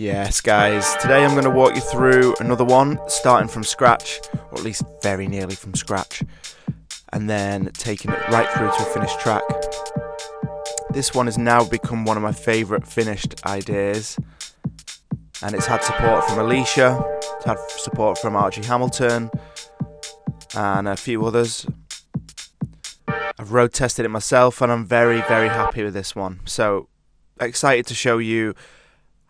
Yes guys, today I'm going to walk you through another one, starting from scratch, or at least very nearly from scratch, and then taking it right through to a finished track. This one has now become one of my favourite finished ideas, and it's had support from Alisha, it's had support from Archie Hamilton, and a few others. I've road tested it myself, and I'm very, very happy with this one. So, excited to show you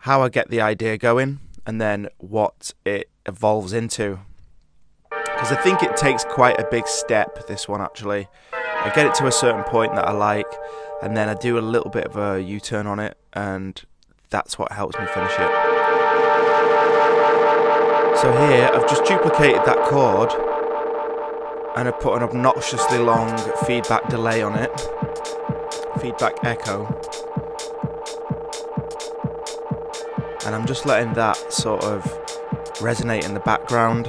how I get the idea going and then what it evolves into, because I think it takes quite a big step, this one actually. I get it to a certain point that I like, and then I do a little bit of a U-turn on it, and that's what helps me finish it. So here I've just duplicated that chord and I put an obnoxiously long feedback delay on it, feedback echo. And I'm just letting that sort of resonate in the background.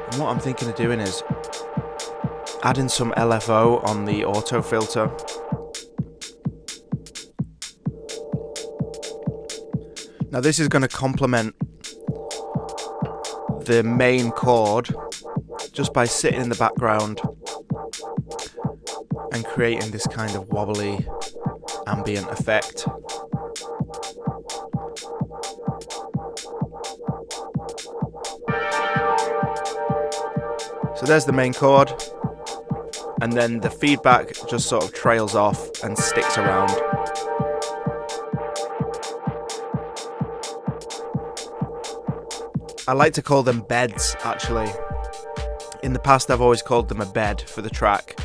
And what I'm thinking of doing is adding some LFO on the auto filter. Now this is going to complement the main chord just by sitting in the background and creating this kind of wobbly ambient effect. So there's the main chord, and then the feedback just sort of trails off and sticks around. I like to call them beds actually. In the past I've always called them a bed for the track,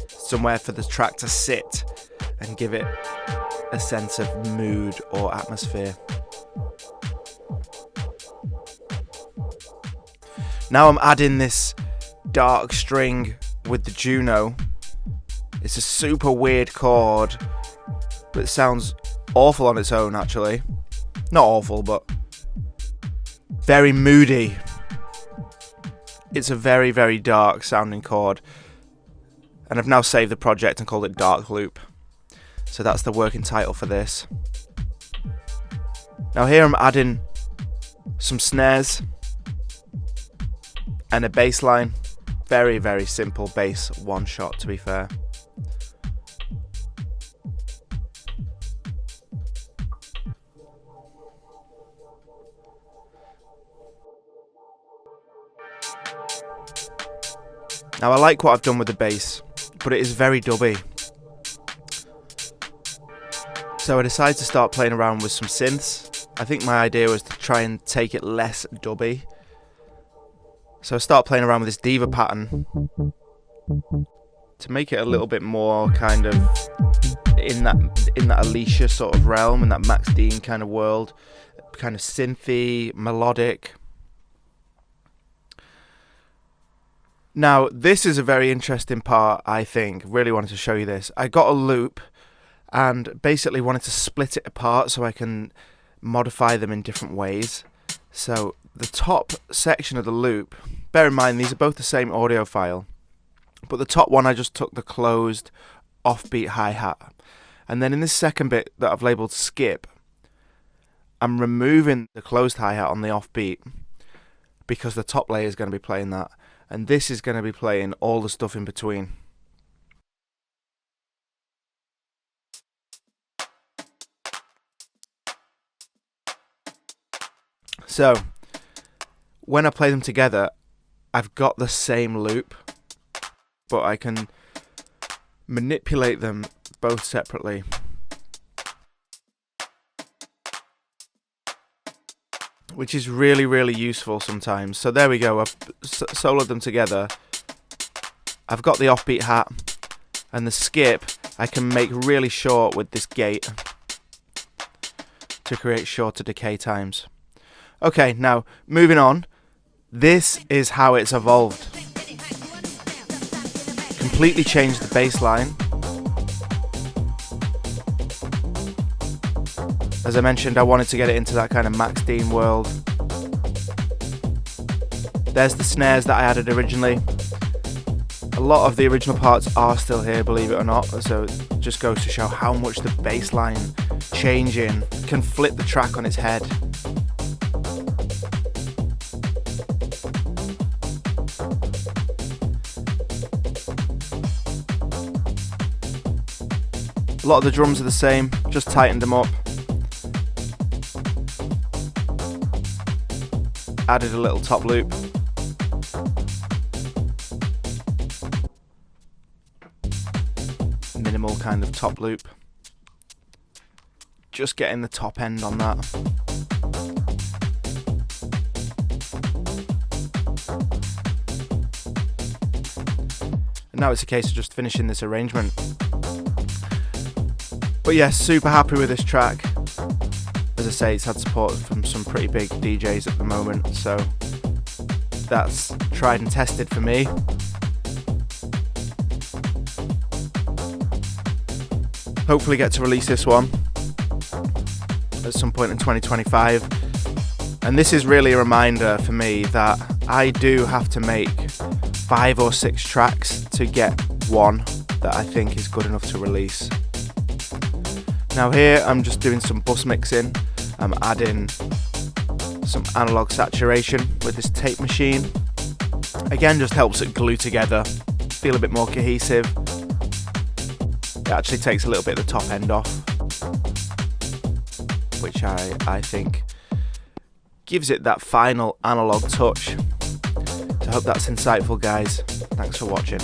somewhere for the track to sit and give it a sense of mood or atmosphere. Now I'm adding this dark string with the Juno. It's a super weird chord, but it sounds awful on its own actually. Not awful, but very moody. It's a very, very dark sounding chord, and I've now saved the project and called it Dark Loop. So that's the working title for this. Now here I'm adding some snares and a bass line. Very, very simple bass one shot, to be fair. Now I like what I've done with the bass, but it is very dubby. So I decided to start playing around with some synths. I think my idea was to try and take it less dubby. So I start playing around with this diva pattern to make it a little bit more kind of in that Alisha sort of realm, in that Max Dean kind of world, kind of synthy, melodic. Now this is a very interesting part, I think. Really wanted to show you this. I got a loop and basically wanted to split it apart so I can modify them in different ways. So the top section of the loop, bear in mind these are both the same audio file, but the top one I just took the closed offbeat hi-hat, and then in this second bit that I've labelled skip, I'm removing the closed hi-hat on the offbeat because the top layer is going to be playing that, and this is going to be playing all the stuff in between. So when I play them together, I've got the same loop, but I can manipulate them both separately. Which is really, really useful sometimes. So there we go, I've soloed them together. I've got the offbeat hat, and the skip I can make really short with this gate to create shorter decay times. Okay, now moving on. This is how it's evolved. Completely changed the bass line. As I mentioned, I wanted to get it into that kind of Max Dean world. There's the snares that I added originally. A lot of the original parts are still here, believe it or not, so it just goes to show how much the bass line changing can flip the track on its head. A lot of the drums are the same, just tightened them up. Added a little top loop. Minimal kind of top loop. Just getting the top end on that. And now it's a case of just finishing this arrangement. But yeah, super happy with this track. As I say, it's had support from some pretty big DJs at the moment, so that's tried and tested for me. Hopefully get to release this one at some point in 2025. And this is really a reminder for me that I do have to make 5 or 6 tracks to get one that I think is good enough to release. Now here I'm just doing some bus mixing. I'm adding some analog saturation with this tape machine. Again, just helps it glue together, feel a bit more cohesive. It actually takes a little bit of the top end off, which I think gives it that final analog touch. So I hope that's insightful, guys. Thanks for watching.